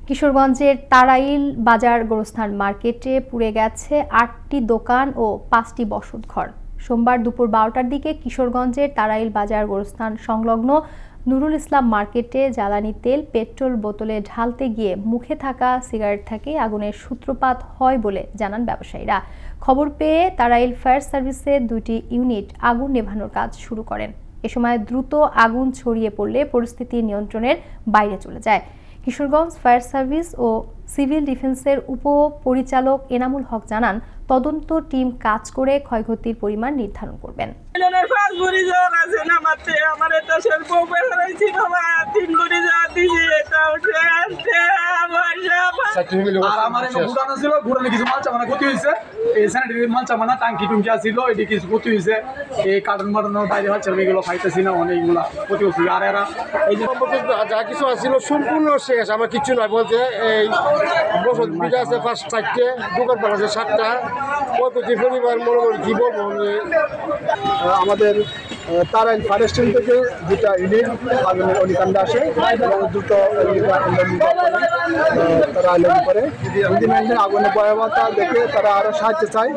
কিশোরগঞ্জের তারাইল বাজার গোরস্থান মার্কেটে পুড়ে গেছে ৮টি দোকান ও ৫টি বসতঘর। সোমবার দুপুর ১২টার দিকে কিশোরগঞ্জের তারাইল বাজার গোরস্থান সংলগ্ন নুরুল ইসলাম মার্কেটে জ্বালানি তেল পেট্রোল বোতলে ঢালতে গিয়ে মুখে থাকা সিগারেট থেকে আগুনের সূত্রপাত হয় বলে জানান ব্যবসায়ীরা। খবর পেয়ে তারাইল ফায়ার সার্ভিসের ২টি ইউনিট আগুন নেভানোর কাজ শুরু করেন। এ সময় দ্রুত আগুন ছড়িয়ে পড়লে পরিস্থিতি নিয়ন্ত্রণের বাইরে চলে যায়। কিশোরগঞ্জ ফায়ার সার্ভিস ও সিভিল ডিফেন্সের উপপরিচালক এনামুল হক জানান, তদন্ত টিম কাজ করে ক্ষয়ক্ষতির পরিমাণ নির্ধারণ করবেন। সম্পূর্ণ শেষ, আমার কিছু নয় বলতে এই বছর বিটা আছে ৫-৪টে, দোকান পাল আছে ৭টা, কতটি পরিবার মনে কি বলবো। আমাদের তারাইল ফায়ার স্টেশন থেকে ২টা ইউনিট আগুনের অগ্নিকাণ্ডে আসে এবং দ্রুত তারা আলোচনা করে আগুনের ভয়াবহতা দেখে তারা আরো সাহায্য চায়।